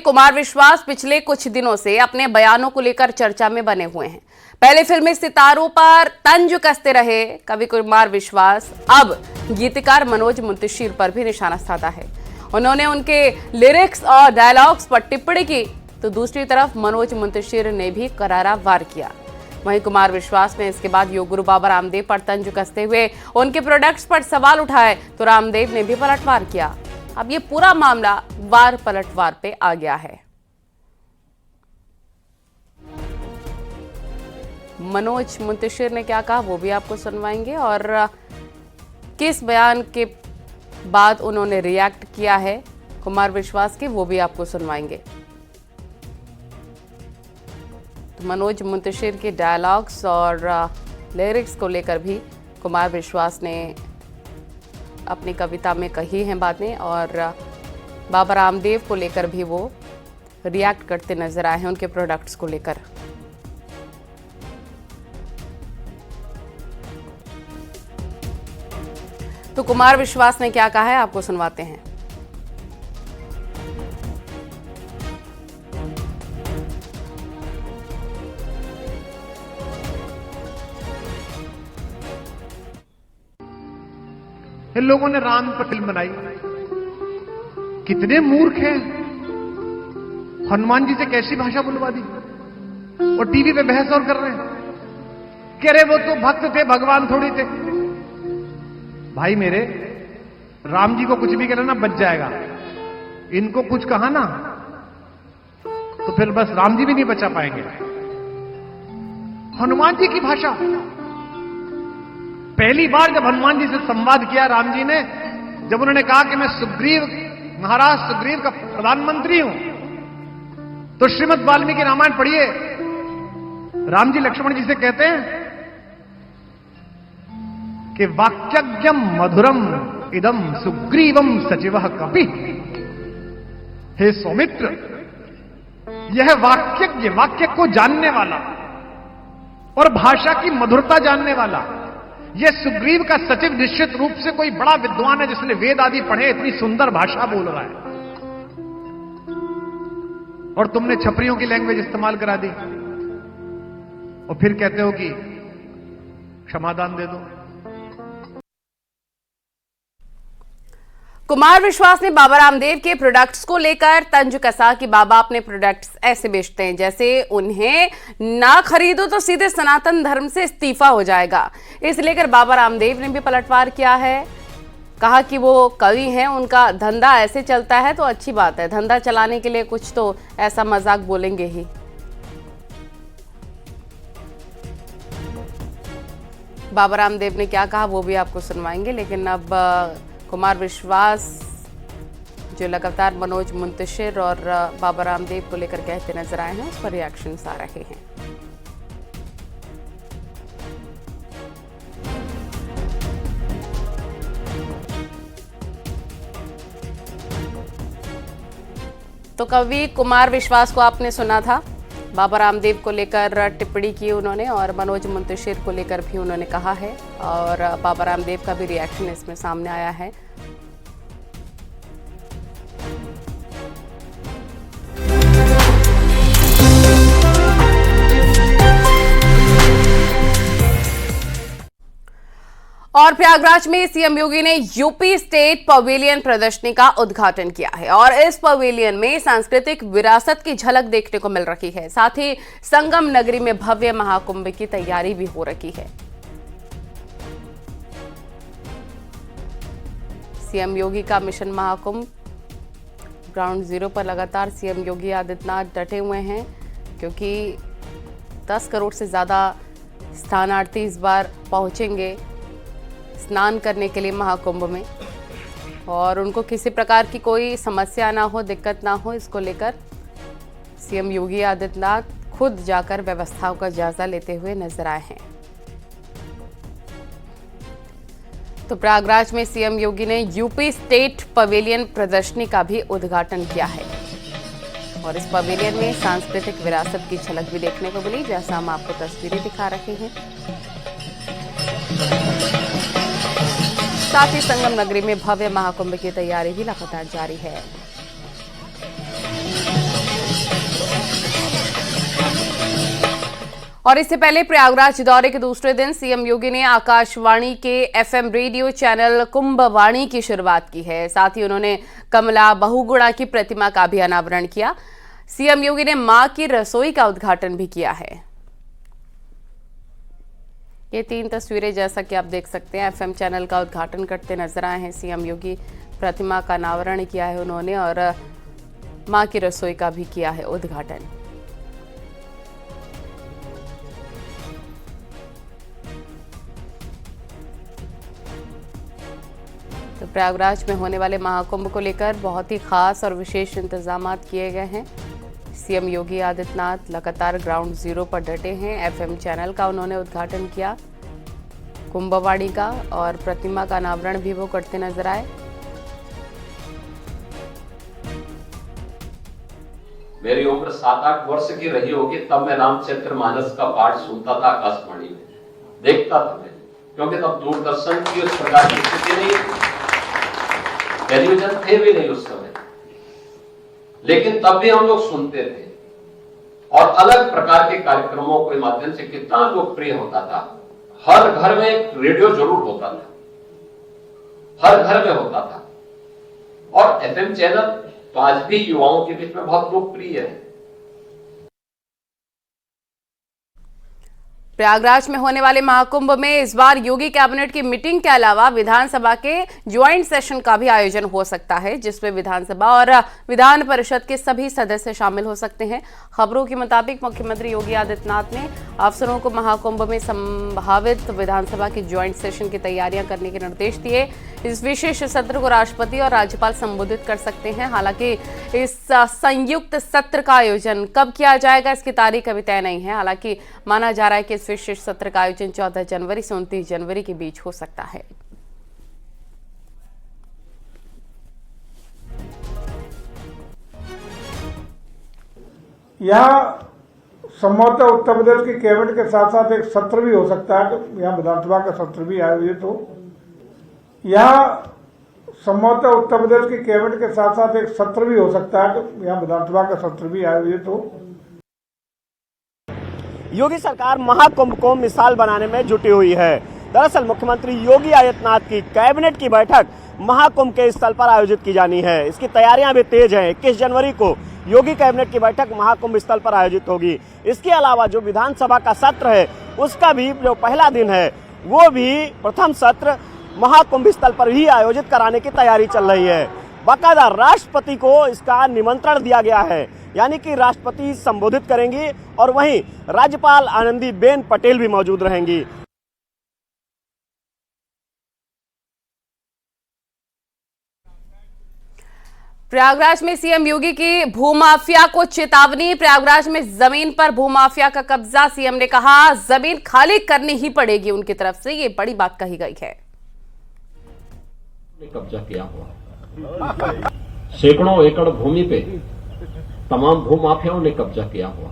कुमार विश्वास पिछले कुछ दिनों से अपने बयानों को लेकर चर्चा में बने हुए हैं। पहले फिल्मी सितारों पर तंज कसते रहे कवि कुमार विश्वास, अब गीतकार मनोज मुंतशिर पर भी निशाना साधा है। उन्होंने उनके लिरिक्स और डायलॉग्स पर टिप्पणी की तो दूसरी तरफ मनोज मुंतशिर ने भी करारा वार किया। वहीं कुमार विश्वास ने इसके बाद योग गुरु बाबा रामदेव पर तंज कसते हुए उनके प्रोडक्ट्स पर सवाल उठाए तो रामदेव ने भी पलटवार किया। अब ये पूरा मामला वार पलटवार पे आ गया है। मनोज मुंतशिर ने क्या कहा वो भी आपको सुनवाएंगे और किस बयान के बाद उन्होंने रिएक्ट किया है कुमार विश्वास के वो भी आपको सुनवाएंगे। तो मनोज मुंतशिर के डायलॉग्स और लिरिक्स को लेकर भी कुमार विश्वास ने अपनी कविता में कही हैं बातें और बाबा रामदेव को लेकर भी वो रिएक्ट करते नजर आए हैं उनके प्रोडक्ट्स को लेकर। तो कुमार विश्वास ने क्या कहा है आपको सुनवाते हैं। इन लोगों ने राम पर फिल्म बनाई, कितने मूर्ख हैं। हनुमान जी से कैसी भाषा बुलवा दी और टीवी पे बहस और कर रहे हैं। कह रहे वो तो भक्त थे, भगवान थोड़ी थे। भाई मेरे, राम जी को कुछ भी कहना ना बच जाएगा, इनको कुछ कहा ना तो फिर बस राम जी भी नहीं बचा पाएंगे। हनुमान जी की भाषा, पहली बार जब हनुमान जी से संवाद किया राम जी ने, जब उन्होंने कहा कि मैं सुग्रीव, महाराज सुग्रीव का प्रधानमंत्री हूं, तो श्रीमद् वाल्मीकि रामायण पढ़िए। राम जी लक्ष्मण जी से कहते हैं कि वाक्यज्ञम मधुरम इदम सुग्रीवम सचिवः कपि। हे सौमित्र, यह वाक्यज्ञ, वाक्य को जानने वाला और भाषा की मधुरता जानने वाला, यह सुग्रीव का सचिव निश्चित रूप से कोई बड़ा विद्वान है जिसने वेद आदि पढ़े, इतनी सुंदर भाषा बोल रहा है। और तुमने छपरियों की लैंग्वेज इस्तेमाल करा दी और फिर कहते हो कि क्षमादान दे दो। कुमार विश्वास ने बाबा रामदेव के प्रोडक्ट्स को लेकर तंज कसा कि बाबा अपने प्रोडक्ट्स ऐसे बेचते हैं जैसे उन्हें ना खरीदो तो सीधे सनातन धर्म से इस्तीफा हो जाएगा। इस लेकर बाबा रामदेव ने भी पलटवार किया है। कहा कि वो कवि हैं, उनका धंधा ऐसे चलता है तो अच्छी बात है, धंधा चलाने के लिए कुछ तो ऐसा मजाक बोलेंगे ही। बाबा रामदेव ने क्या कहा वो भी आपको सुनवाएंगे, लेकिन अब कुमार विश्वास जो लगातार मनोज मुंतशिर और बाबा रामदेव को लेकर कहते नजर आए हैं, उस पर रिएक्शंस आ रहे हैं। तो कवि कुमार विश्वास को आपने सुना था, बाबा रामदेव को लेकर टिप्पणी की उन्होंने और मनोज मुंतशिर को लेकर भी उन्होंने कहा है और बाबा रामदेव का भी रिएक्शन इसमें सामने आया है। और प्रयागराज में सीएम योगी ने यूपी स्टेट पवेलियन प्रदर्शनी का उद्घाटन किया है और इस पवेलियन में सांस्कृतिक विरासत की झलक देखने को मिल रही है। साथ ही संगम नगरी में भव्य महाकुंभ की तैयारी भी हो रही है। सीएम योगी का मिशन महाकुंभ ग्राउंड जीरो पर लगातार सीएम योगी आदित्यनाथ डटे हुए हैं क्योंकि 10 करोड़ से ज्यादा स्थानार्थी इस बार पहुंचेंगे स्नान करने के लिए महाकुंभ में और उनको किसी प्रकार की कोई समस्या ना हो, दिक्कत ना हो, इसको लेकर सीएम योगी आदित्यनाथ खुद जाकर व्यवस्थाओं का जायजा लेते हुए नजर आए हैं। तो प्रयागराज में सीएम योगी ने यूपी स्टेट पवेलियन प्रदर्शनी का भी उद्घाटन किया है और इस पवेलियन में सांस्कृतिक विरासत की झलक भी देखने को मिली, जैसा हम आपको तस्वीरें दिखा रहे हैं। साथ ही संगम नगरी में भव्य महाकुंभ की तैयारी भी लगातार जारी है। और इससे पहले प्रयागराज दौरे के दूसरे दिन सीएम योगी ने आकाशवाणी के एफएम रेडियो चैनल कुंभवाणी की शुरुआत की है। साथ ही उन्होंने कमला बहुगुणा की प्रतिमा का भी अनावरण किया। सीएम योगी ने मां की रसोई का उद्घाटन भी किया है। ये 3 तस्वीरें जैसा कि आप देख सकते हैं एफएम चैनल का उद्घाटन करते नजर आए हैं सीएम योगी। प्रतिमा का अनावरण किया है उन्होंने और मां की रसोई का भी किया है उद्घाटन। तो प्रयागराज में होने वाले महाकुंभ को लेकर बहुत ही खास और विशेष इंतजाम किए गए हैं। सीएम योगी आदित्यनाथ लगातार ग्राउंड जीरो पर डटे हैं। एफएम चैनल का उन्होंने उद्घाटन किया कुंभवाणी का और प्रतिमा का अनावरण भी वो करते नजर आए। मेरी उम्र 7-8 वर्ष की रही होगी तब मैं रामचरितमानस का पाठ सुनता था आकाशवाणी में, देखता था मैं, क्योंकि तब दूरदर्शन की उस प्रकार की स्थिति नहीं थी, टेलीविजन थे भी नहीं उस समय, लेकिन तब भी हम लोग सुनते थे और अलग प्रकार के कार्यक्रमों के माध्यम से कितना लोकप्रिय होता था। हर घर में एक रेडियो जरूर होता था, हर घर में होता था। और एफएम चैनल तो आज भी युवाओं के बीच में बहुत लोकप्रिय है। प्रयागराज में होने वाले महाकुंभ में इस बार योगी कैबिनेट की मीटिंग के अलावा विधानसभा के ज्वाइंट सेशन का भी आयोजन हो सकता है, जिसमें विधानसभा और विधान परिषद के सभी सदस्य शामिल हो सकते हैं। खबरों के मुताबिक मुख्यमंत्री योगी आदित्यनाथ ने अफसरों को महाकुंभ में संभावित विधानसभा के ज्वाइंट सेशन की तैयारियां करने के निर्देश दिए। इस विशेष सत्र को राष्ट्रपति और राज्यपाल संबोधित कर सकते हैं। हालांकि इस संयुक्त सत्र का आयोजन कब किया जाएगा इसकी तारीख अभी तय नहीं है। हालांकि माना जा रहा है कि इस विशेष सत्र का आयोजन 14 जनवरी से 29 जनवरी के बीच हो सकता है। यहाँ संभवतः उत्तर प्रदेश की कैबिनेट के साथ साथ एक सत्र भी हो सकता है, यहाँ विधानसभा का सत्र भी आयोजित हो। यहाँ संभवतः उत्तर प्रदेश की कैबिनेट के साथ साथ एक सत्र भी हो सकता है, यहाँ विधानसभा का सत्र भी आयोजित हो। योगी सरकार महाकुंभ को मिसाल बनाने में जुटी हुई है। दरअसल मुख्यमंत्री योगी आदित्यनाथ की कैबिनेट की बैठक महाकुंभ के स्थल पर आयोजित की जानी है। इसकी तैयारियां भी तेज हैं। 21 जनवरी को योगी कैबिनेट की बैठक महाकुंभ स्थल पर आयोजित होगी। इसके अलावा जो विधानसभा का सत्र है उसका भी जो पहला दिन है वो भी प्रथम सत्र महाकुंभ स्थल पर ही आयोजित कराने की तैयारी चल रही है। बाकायदा राष्ट्रपति को इसका निमंत्रण दिया गया है, यानी कि राष्ट्रपति संबोधित करेंगी और वहीं राज्यपाल आनंदीबेन पटेल भी मौजूद रहेंगी। प्रयागराज में सीएम योगी की भूमाफिया को चेतावनी। प्रयागराज में जमीन पर भूमाफिया का कब्जा, सीएम ने कहा जमीन खाली करनी ही पड़ेगी उनकी तरफ से। ये बड़ी बात कही गई है। कब्जा किया हुआ सैकड़ों एकड़ भूमि पे तमाम भूमाफियाओं ने कब्जा किया हुआ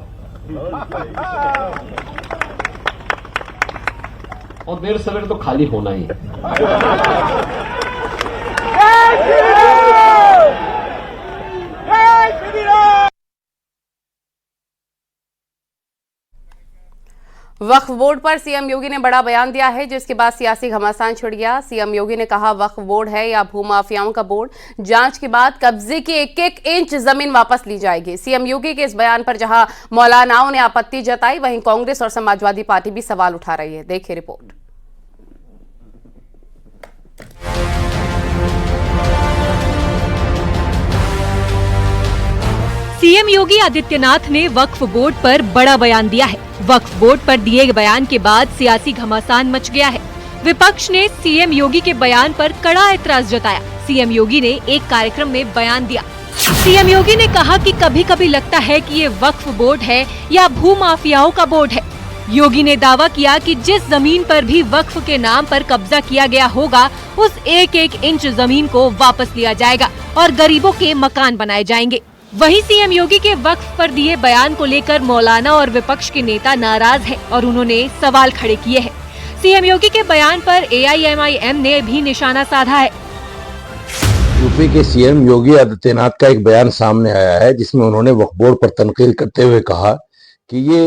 और देर सवेर तो खाली होना ही है। वक्फ बोर्ड पर सीएम योगी ने बड़ा बयान दिया है, जिसके बाद सियासी घमासान छिड़ गया। सीएम योगी ने कहा वक्फ बोर्ड है या भूमाफियाओं का बोर्ड, जांच के बाद कब्जे की एक-एक इंच जमीन वापस ली जाएगी। सीएम योगी के इस बयान पर जहां मौलानाओं ने आपत्ति जताई, वहीं कांग्रेस और समाजवादी पार्टी भी सवाल उठा रही है। देखिए रिपोर्ट। सीएम योगी आदित्यनाथ ने वक्फ बोर्ड पर बड़ा बयान दिया है। वक्फ बोर्ड पर दिए बयान के बाद सियासी घमासान मच गया है। विपक्ष ने सीएम योगी के बयान पर कड़ा एतराज जताया। सीएम योगी ने एक कार्यक्रम में बयान दिया। सीएम योगी ने कहा कि कभी कभी लगता है कि ये वक्फ बोर्ड है या भूमाफियाओं का बोर्ड है। योगी ने दावा किया कि जिस जमीन पर भी वक्फ के नाम पर कब्जा किया गया होगा, उस एक एक इंच जमीन को वापस लिया जाएगा और गरीबों के मकान बनाए जाएंगे। वहीं सीएम योगी के वक्फ पर दिए बयान को लेकर मौलाना और विपक्ष के नेता नाराज हैं और उन्होंने सवाल खड़े किए हैं। सीएम योगी के बयान पर एआईएमआईएम ने भी निशाना साधा है। यूपी के सीएम योगी आदित्यनाथ का एक बयान सामने आया है, जिसमें उन्होंने वक्फ बोर्ड पर तनकीद करते हुए कहा कि ये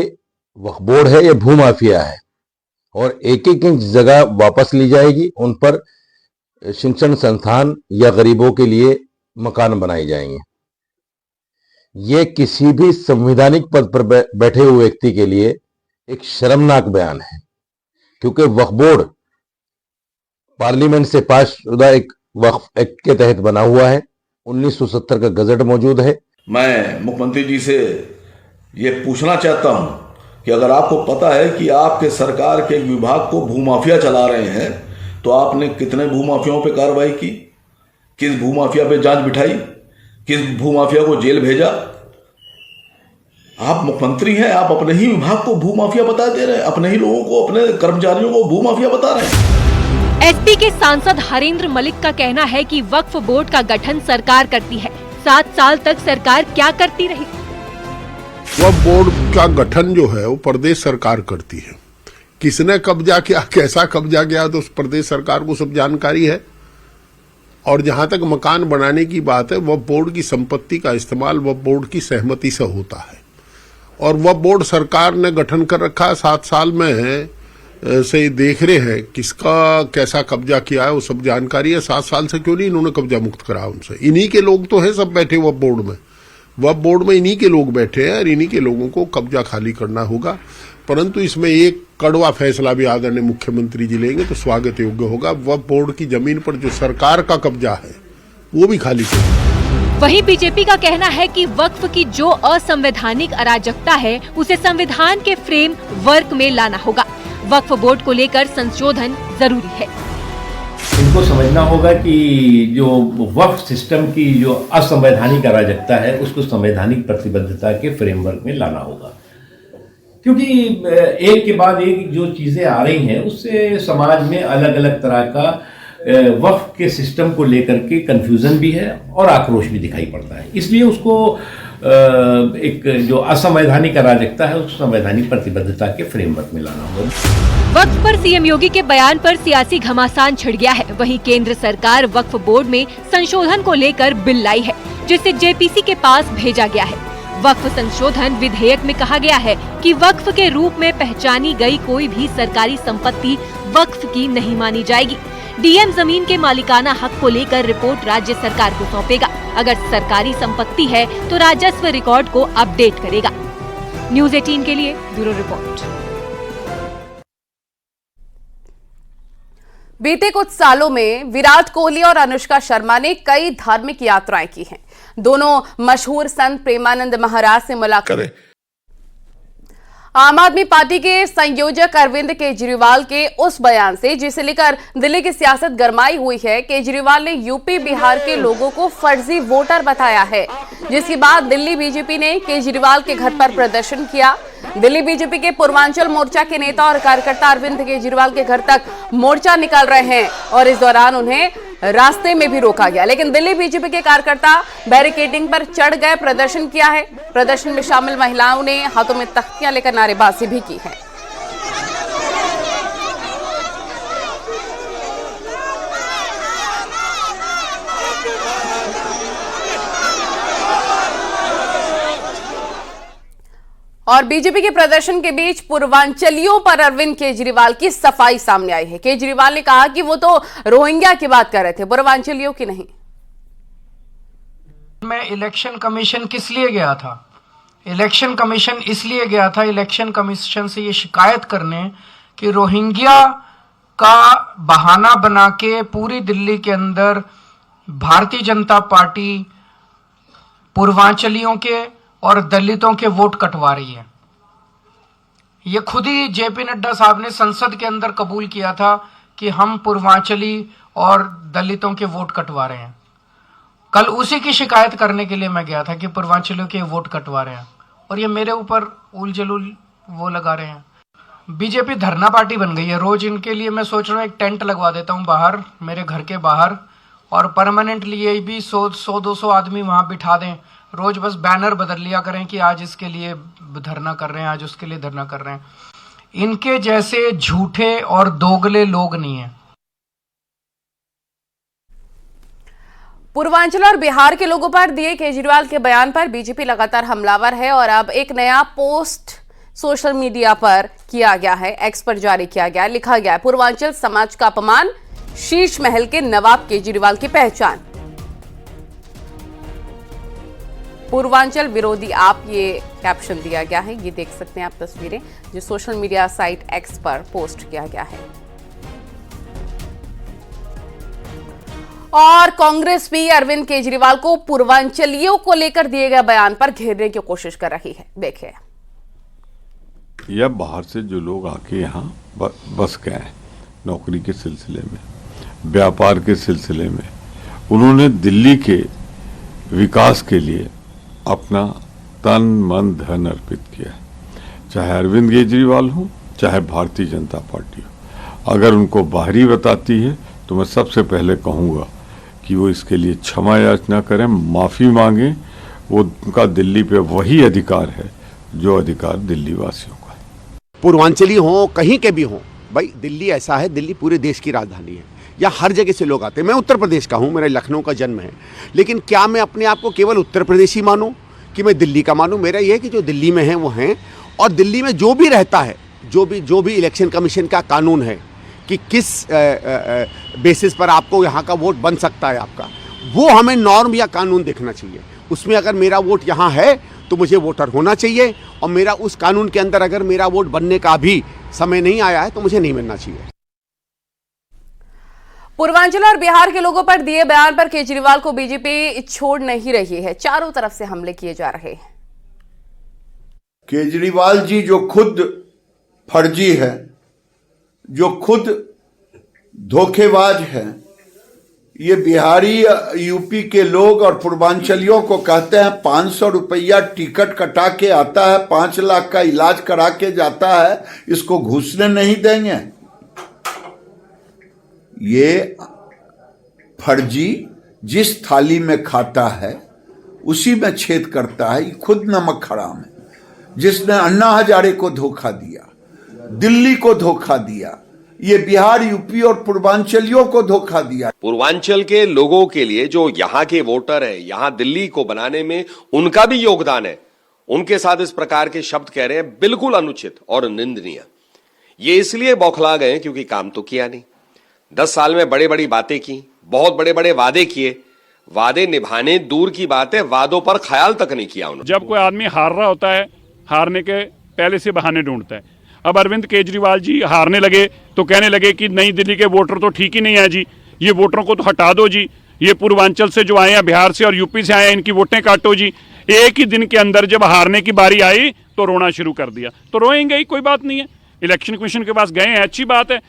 वक्फ बोर्ड है, ये भूमाफिया है और एक एक इंच जगह वापस ली जाएगी। उन पर शिक्षण संस्थान या गरीबों के लिए मकान बनाए जाएंगे। ये किसी भी संवैधानिक पद पर बैठे हुए व्यक्ति के लिए एक शर्मनाक बयान है, क्योंकि वक्फ बोर्ड पार्लियामेंट से पास शुदा एक वक्फ एक्ट के तहत बना हुआ है। 1970 का गजट मौजूद है। मैं मुख्यमंत्री जी से ये पूछना चाहता हूं कि अगर आपको पता है कि आपके सरकार के एक विभाग को भूमाफिया चला रहे हैं, तो आपने कितने भूमाफियाओं पे कार्रवाई की, किस भूमाफिया पे जांच बिठाई, किस भूमाफिया को जेल भेजा? आप मुख्यमंत्री हैं, आप अपने ही विभाग को भूमाफिया बता दे रहे हैं, अपने ही लोगों को, अपने कर्मचारियों को भूमाफिया बता रहे हैं। एसपी के सांसद हरेंद्र मलिक का कहना है कि वक्फ बोर्ड का गठन सरकार करती है। 7 साल तक सरकार क्या करती रही? वक्फ बोर्ड का गठन जो है वो प्रदेश सरकार करती है। किसने कब्जा किया, कैसा कब्जा किया, तो उस प्रदेश सरकार को सब जानकारी है। और जहां तक मकान बनाने की बात है, वक्फ बोर्ड की संपत्ति का इस्तेमाल वक्फ बोर्ड की सहमति से होता है और वक्फ बोर्ड सरकार ने गठन कर रखा है। 7 साल में से देख रहे हैं किसका कैसा कब्जा किया है, वो सब जानकारी है। 7 साल से क्यों नहीं इन्होंने कब्जा मुक्त करा उनसे? इन्हीं के लोग तो हैं सब बैठे वक्फ बोर्ड में। वक्फ बोर्ड में इन्हीं के लोग बैठे हैं और इन्हीं के लोगों को कब्जा खाली करना होगा। परंतु इसमें एक कड़वा फैसला भी आदरणीय मुख्यमंत्री जी लेंगे तो स्वागत योग्य होगा। वक्फ बोर्ड की जमीन पर जो सरकार का कब्जा है वो भी खाली करें। वहीं बीजेपी का कहना है कि वक्फ की जो असंवैधानिक अराजकता है उसे संविधान के फ्रेम वर्क में लाना होगा। वक्फ बोर्ड को लेकर संशोधन जरूरी है। इनको समझना होगा कि जो वक्फ सिस्टम की जो असंवैधानिक अराजकता है उसको संवैधानिक प्रतिबद्धता के फ्रेमवर्क में लाना होगा, क्योंकि एक के बाद एक जो चीजें आ रही हैं उससे समाज में अलग अलग तरह का वक्फ के सिस्टम को लेकर के कंफ्यूजन भी है और आक्रोश भी दिखाई पड़ता है। इसलिए उसको एक जो असंवैधानिक अराजकता है उस संवैधानिक प्रतिबद्धता के फ्रेमवर्क में लाना होगा। वक्फ पर सीएम योगी के बयान पर सियासी घमासान छिड़ गया है। वहीं केंद्र सरकार वक्फ बोर्ड में संशोधन को लेकर बिल लाई है, जिसे जेपीसी के पास भेजा गया है। वक्फ संशोधन विधेयक में कहा गया है कि वक्फ के रूप में पहचानी गई कोई भी सरकारी संपत्ति वक्फ की नहीं मानी जाएगी। डीएम जमीन के मालिकाना हक को लेकर रिपोर्ट राज्य सरकार को सौंपेगा। अगर सरकारी संपत्ति है तो राजस्व रिकॉर्ड को अपडेट करेगा। न्यूज़ 18 के लिए ब्यूरो रिपोर्ट। बीते कुछ सालों में विराट कोहली और अनुष्का शर्मा ने कई धार्मिक यात्राएं की हैं। दोनों मशहूर संत प्रेमानंद महाराज से मुलाकात करें। आम आदमी पार्टी के संयोजक अरविंद केजरीवाल के उस बयान से जिसे लेकर दिल्ली की सियासत गरमाई हुई है, केजरीवाल ने यूपी बिहार के लोगों को फर्जी वोटर बताया है, जिसके बाद दिल्ली बीजेपी ने केजरीवाल के घर पर प्रदर्शन किया। दिल्ली बीजेपी के पूर्वांचल मोर्चा के नेता और कार्यकर्ता अरविंद केजरीवाल के घर तक मोर्चा निकाल रहे हैं और इस दौरान उन्हें रास्ते में भी रोका गया, लेकिन दिल्ली बीजेपी के कार्यकर्ता बैरिकेडिंग पर चढ़ गए, प्रदर्शन किया है। प्रदर्शन में शामिल महिलाओं ने हाथों में तख्तियां लेकर नारेबाजी भी की है। और बीजेपी के प्रदर्शन के बीच पूर्वांचलियों पर अरविंद केजरीवाल की सफाई सामने आई है। केजरीवाल ने कहा कि वो तो रोहिंग्या की बात कर रहे थे, पूर्वांचलियों की नहीं। मैं इलेक्शन कमीशन किस लिए गया था? इलेक्शन कमीशन इसलिए गया था, इलेक्शन कमीशन से ये शिकायत करने कि रोहिंग्या का बहाना बना के पूरी दिल्ली के अंदर भारतीय जनता पार्टी पूर्वांचलियों के और दलितों के वोट कटवा रही है। ये खुद ही जेपी नड्डा साहब ने संसद के अंदर कबूल किया था कि हम पूर्वांचली और दलितों के वोट कटवा रहे हैं। कल उसी की शिकायत करने के लिए मैं गया था कि पूर्वांचलियों के वोट कटवा रहे हैं और ये मेरे ऊपर उल जलूल वो लगा रहे हैं। बीजेपी धरना पार्टी बन गई है। रोज इनके लिए मैं सोच रहा हूँ एक टेंट लगवा देता हूँ बाहर, मेरे घर के बाहर, और परमानेंटली ये भी 100-200 आदमी वहाँ बिठा दें। रोज बस बैनर बदल लिया करें कि आज इसके लिए धरना कर रहे हैं, आज उसके लिए धरना कर रहे हैं। इनके जैसे झूठे और दोगले लोग नहीं हैं। पूर्वांचल और बिहार के लोगों पर दिए केजरीवाल के बयान पर बीजेपी लगातार हमलावर है और अब एक नया पोस्ट सोशल मीडिया पर किया गया है, एक्स पर जारी किया गया है। लिखा गया है, पूर्वांचल समाज का अपमान, शीश महल के नवाब केजरीवाल की पहचान। पूर्वांचल विरोधी आप, ये कैप्शन दिया गया है। ये देख सकते हैं आप तस्वीरें जो सोशल मीडिया साइट एक्स पर पोस्ट किया गया है। और कांग्रेस भी अरविंद केजरीवाल को पूर्वांचलियों को लेकर दिए गए बयान पर घेरने की कोशिश कर रही है। देखिए, यह बाहर से जो लोग आके यहाँ बस गए हैं नौकरी के सिलसिले में, व्यापार के सिलसिले में, उन्होंने दिल्ली के विकास के लिए अपना तन मन धन अर्पित किया है। चाहे अरविंद केजरीवाल हो, चाहे भारतीय जनता पार्टी हो। अगर उनको बाहरी बताती है तो मैं सबसे पहले कहूँगा कि वो इसके लिए क्षमा याचना करें, माफ़ी मांगे। वो उनका दिल्ली पे वही अधिकार है जो अधिकार दिल्ली वासियों का है। पूर्वांचली हो, कहीं के भी हो, भाई दिल्ली ऐसा है, दिल्ली पूरे देश की राजधानी है। या हर जगह से लोग आते हैं। मैं उत्तर प्रदेश का हूँ, मेरा लखनऊ का जन्म है, लेकिन क्या मैं अपने आप को केवल उत्तर प्रदेशी मानूं कि मैं दिल्ली का मानूं? मेरा यह है कि जो दिल्ली में है वो हैं, और दिल्ली में जो भी रहता है, जो भी इलेक्शन कमीशन का कानून है कि किस बेसिस पर आपको यहाँ का वोट बन सकता है आपका, वो हमें नॉर्म या कानून देखना चाहिए। उसमें अगर मेरा वोट यहाँ है तो मुझे वोटर होना चाहिए, और मेरा उस कानून के अंदर अगर मेरा वोट बनने का भी समय नहीं आया है तो मुझे नहीं मिलना चाहिए। पूर्वांचल और बिहार के लोगों पर दिए बयान पर केजरीवाल को बीजेपी छोड़ नहीं रही है। चारों तरफ से हमले किए जा रहे हैं। केजरीवाल जी जो खुद फर्जी है, जो खुद धोखेबाज है, ये बिहारी यूपी के लोग और पूर्वांचलियों को कहते हैं 500 रुपया टिकट कटा के आता है, 5 लाख का इलाज करा के जाता है, इसको घुसने नहीं देंगे। ये फर्जी जिस थाली में खाता है उसी में छेद करता है। ये खुद नमक हराम है, जिसने अन्ना हजारे को धोखा दिया, दिल्ली को धोखा दिया, ये बिहार यूपी और पूर्वांचलियों को धोखा दिया। पूर्वांचल के लोगों के लिए जो यहाँ के वोटर है, यहाँ दिल्ली को बनाने में उनका भी योगदान है, उनके साथ इस प्रकार के शब्द कह रहे हैं, बिल्कुल अनुचित और निंदनीय। ये इसलिए बौखला गए क्योंकि काम तो किया नहीं। 10 साल में बड़े बड़ी बातें की, बहुत बड़े बड़े वादे किए, वादे निभाने दूर की बात है, वादों पर ख्याल तक नहीं किया उन्होंने। जब कोई आदमी हार रहा होता है, हारने के पहले से बहाने ढूंढता है। अब अरविंद केजरीवाल जी हारने लगे तो कहने लगे कि नई दिल्ली के वोटर तो ठीक ही नहीं है जी, ये वोटरों को तो हटा दो जी, ये पूर्वांचल से जो आए हैं, बिहार से और यूपी से आए हैं, इनकी वोटें काटो जी। एक ही दिन के अंदर जब हारने की बारी आई तो रोना शुरू कर दिया। तो रोएंगे ही, कोई बात नहीं है, इलेक्शन कमीशन के पास गए हैं, अच्छी बात है।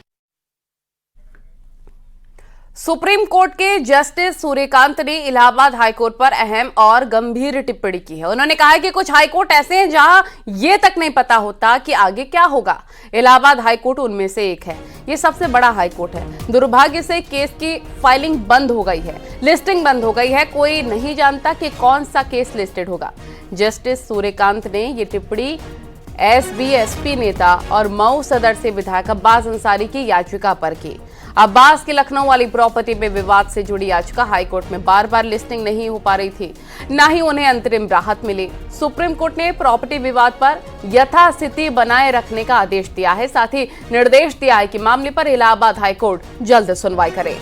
सुप्रीम कोर्ट के जस्टिस सूर्यकांत ने इलाहाबाद हाईकोर्ट पर अहम और गंभीर टिप्पणी की है। उन्होंने कहा है कि कुछ हाईकोर्ट ऐसे हैं जहां ये तक नहीं पता होता कि आगे क्या होगा। इलाहाबाद हाईकोर्ट उनमें से एक है। ये सबसे बड़ा हाईकोर्ट है। दुर्भाग्य से केस की फाइलिंग बंद हो गई है, लिस्टिंग बंद हो गई है। कोई नहीं जानता कि कौन सा केस लिस्टेड होगा। जस्टिस सूर्यकांत ने ये टिप्पणी एसबीएसपी नेता और मऊ सदर से विधायक अब्बास अंसारी की याचिका पर की। अब्बास की लखनऊ वाली प्रॉपर्टी में विवाद से जुड़ी याचिका हाईकोर्ट में बार बार लिस्टिंग नहीं हो पा रही थी, न ही उन्हें अंतरिम राहत मिली। सुप्रीम कोर्ट ने प्रॉपर्टी विवाद पर यथास्थिति बनाए रखने का आदेश दिया है। साथ ही निर्देश दिया है कि मामले पर इलाहाबाद हाईकोर्ट जल्द सुनवाई करे।